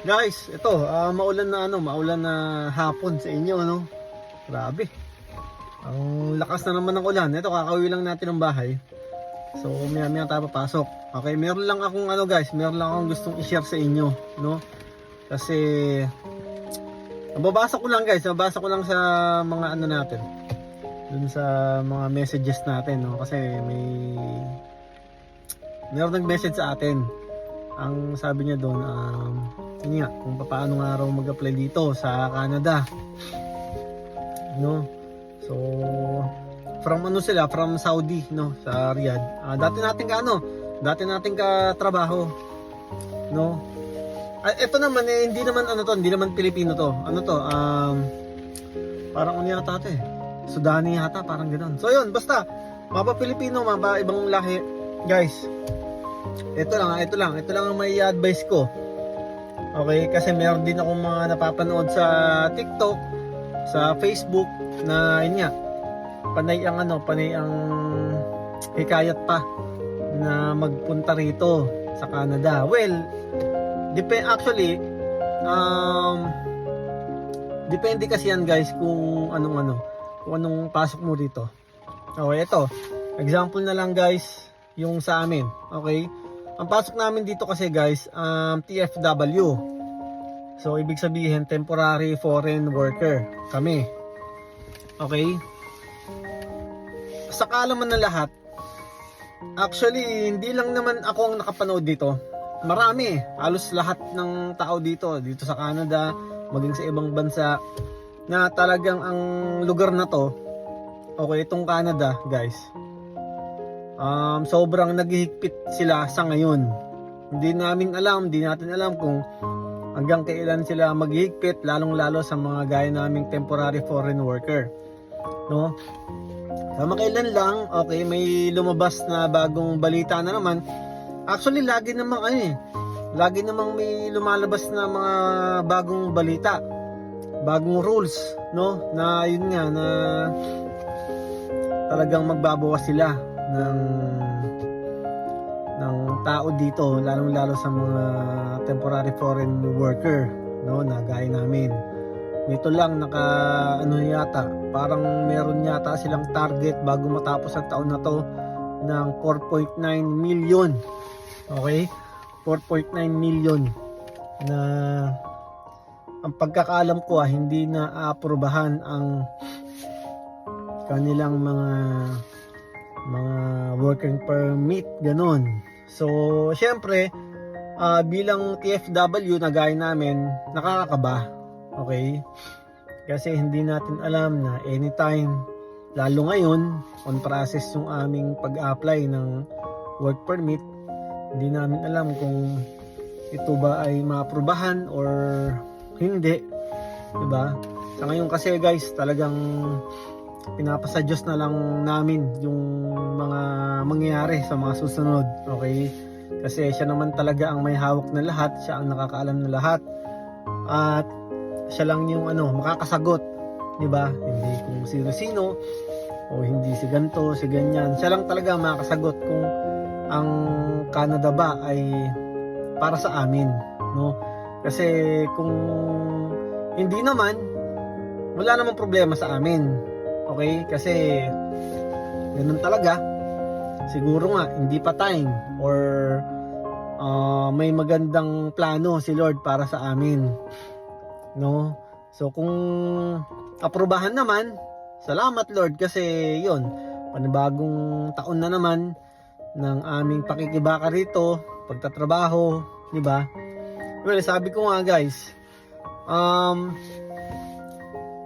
Guys, ito, maulan na maulan na hapon sa inyo, ano? Grabe. Ang lakas na naman ng ulan. Ito, kakauwi lang natin ng bahay. So, maya-maya tayo papasok. Okay, meron lang akong guys, meron lang akong gustong i-share sa inyo, no? Kasi nababasa ko lang guys, nababasa ko lang sa mga natin. Dun sa mga messages natin, no? Kasi meron nag-message sa atin. Ang sabi niya doon, yun nga, kung paano nga raw mag-apply dito sa Canada, no? So from from Saudi, no, sa Riyadh. Dati nating katrabaho, no? Ito naman hindi naman Pilipino to. Parang yata to Sudani yata, parang ganoon. So yun, basta mapa Pilipino, mapa ibang lahi, guys. Ito lang ang may advice ko. Okay, kasi meron din akong mga napapanood sa TikTok, sa Facebook na yun nga, panay ang hikayat pa na magpunta rito sa Canada. Well, depende kasi yan guys kung anong pasok mo dito. Okay, ito, example na lang guys yung sa amin. Okay, ang pasok namin dito kasi guys, TFW. So ibig sabihin temporary foreign worker kami. Okay, sa kaalaman ng lahat, actually hindi lang naman ako ang nakapanood dito. Marami, halos lahat ng tao dito sa Canada, maging sa ibang bansa, na talagang ang lugar na to, okay, itong Canada guys, sobrang naghihigpit sila sa ngayon. Hindi natin alam kung hanggang kailan sila maghihigpit, lalong-lalo sa mga gaya naming temporary foreign worker, no? Kamakailan lang, okay, may lumabas na bagong balita na naman. Actually, lagi namang may lumalabas na mga bagong balita, bagong rules, no? Na yun nga, na talagang magbabawas sila ng tao dito, lalong-lalo sa mga temporary foreign worker, no, na gaya namin. Nito lang parang meron yata silang target bago matapos ang taon na to ng 4.9 million. Okay? 4.9 million na ang pagkakaalam ko hindi na aaprubahan ang kanilang mga working permit, ganun. So, syempre, bilang TFW na gaya namin, nakakakaba. Okay? Kasi hindi natin alam na anytime, lalo ngayon, on process yung aming pag-apply ng work permit, hindi namin alam kung ito ba ay maaprubahan or hindi. Diba? Sa ngayon kasi guys, talagang pinapasa Diyos na lang namin yung mga mangyayari sa mga susunod. Okay? Kasi siya naman talaga ang may hawak na lahat, siya ang nakakaalam na lahat, at siya lang yung makakasagot, di ba? Hindi kung sino-sino o hindi si ganto, si ganyan. Siya lang talaga makakasagot kung ang Canada ba ay para sa amin, no? Kasi kung hindi naman, wala namang problema sa amin. Okay? Kasi ganun talaga. Siguro nga hindi pa time or may magandang plano si Lord para sa amin, no? So kung aprubahan naman, salamat Lord, kasi yon, panibagong taon na naman ng aming pakikibaka rito, pagtatrabaho, di ba? Well, sabi ko nga guys,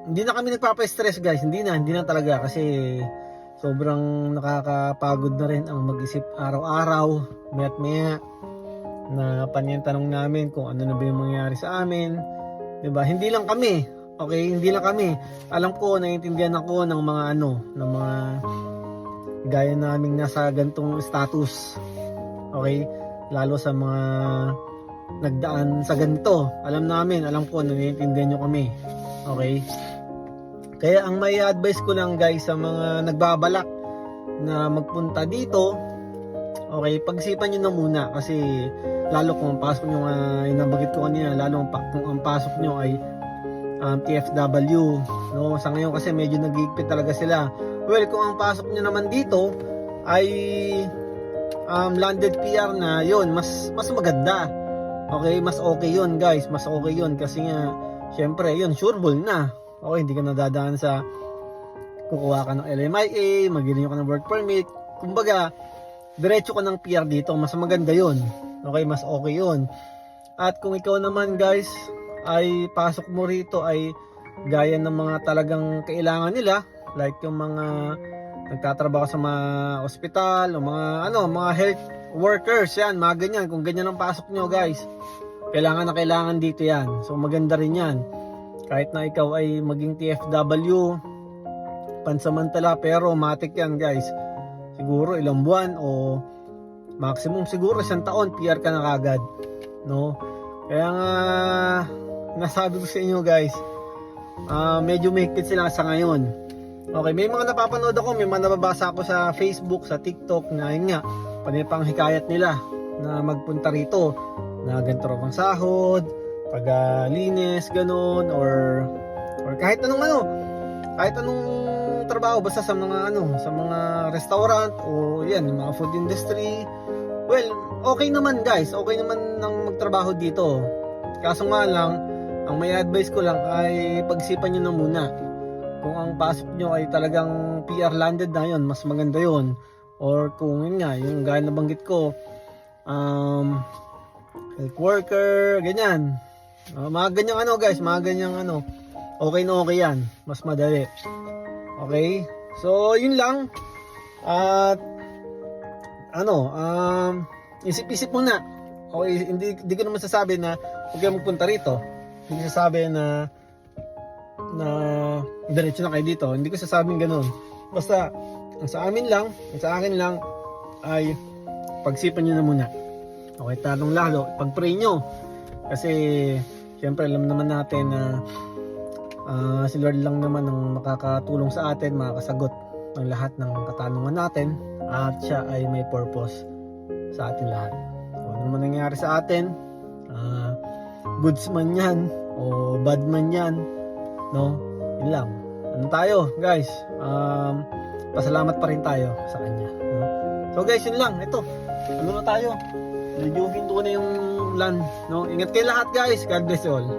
hindi na kami nagpapa-stress guys, hindi na talaga, kasi sobrang nakakapagod na rin ang mag-isip araw-araw, maya't maya na tanong namin kung ano na ba yung mangyayari sa amin, 'di ba? Hindi lang kami, okay? Hindi lang kami. Alam ko, naiintindihan ako ng mga ng mga gaya naming nasa gantong status. Okay? Lalo sa mga nagdaan sa ganito. Alam ko, naiintindihan nyo kami. Okay? Kaya ang may advice ko lang guys sa mga nagbabalak na magpunta dito, okay, pagsipan nyo na muna, kasi lalo kung ang pasok nyo, yung nabanggit ko kanina, lalo kung ang pasok nyo ay TFW, no? Sa ngayon kasi medyo nagigpit talaga sila. Well, kung ang pasok nyo naman dito ay landed PR na, yun, mas maganda. Okay, mas okay yun guys, mas okay yun kasi nga syempre yun, sureball na. Okay, hindi ka nadadaan sa kukuha ka ng LMIA, mag-renew ka ng work permit. Kumbaga, diretso ka ng PR dito, mas maganda yun. Okay, mas okay yun. At kung ikaw naman guys ay pasok mo rito ay gaya ng mga talagang kailangan nila, like yung mga nagtatrabaho sa mga ospital o mga health workers, yan, mga ganyan. Kung ganyan ang pasok nyo guys, kailangan dito yan. So maganda rin yan. Kahit na ikaw ay maging TFW pansamantala, pero matik yan guys. Siguro ilang buwan o maximum siguro 1 taon PR ka na kagad, no? Kaya nga nasabi ko sa inyo guys, medyo mahigpit sila sa ngayon. Okay, may mga napapanood ako, may mga nababasa ako sa Facebook, sa TikTok na yun nga, panipang hikayat nila na magpunta rito na ganito raw ang sahod, paglinis, ganun, or kahit anong trabaho, basta sa mga sa mga restaurant o yan, yung mga food industry. Well, okay naman guys, okay naman nang magtrabaho dito. Kaso nga lang, ang may advice ko lang ay pagsipan nyo na muna. Kung ang pasok nyo ay talagang PR landed na yun, mas maganda yun. Or kung yun nga, yung gaya na banggit ko, health worker, ganyan. Mga ganyang guys, mga ganyang okay na okay yan. Mas madali. Okay? So, yun lang. At isip-isip muna. Okay, hindi ko naman sasabi na huwag kayo magpunta rito. Hindi ko sasabi na diretso na kayo dito. Hindi ko sasabing ganun. Basta ang sa akin lang ay pagsipan nyo na muna. Okay, talong lalo, pag-pray nyo. Kasi syempre alam naman natin na si Lord lang naman ang makakatulong sa atin, makakasagot ng lahat ng katanungan natin, at siya ay may purpose sa atin lahat. Kung ano naman nangyari sa atin, goods man yan o bad man yan, no? Yun lang. Tayo guys, pasalamat pa rin tayo sa kanya, no? So guys, yun lang. Ito, na tayo, medyo hinto na yung land, no? Ingat kayo lahat guys. God bless you all.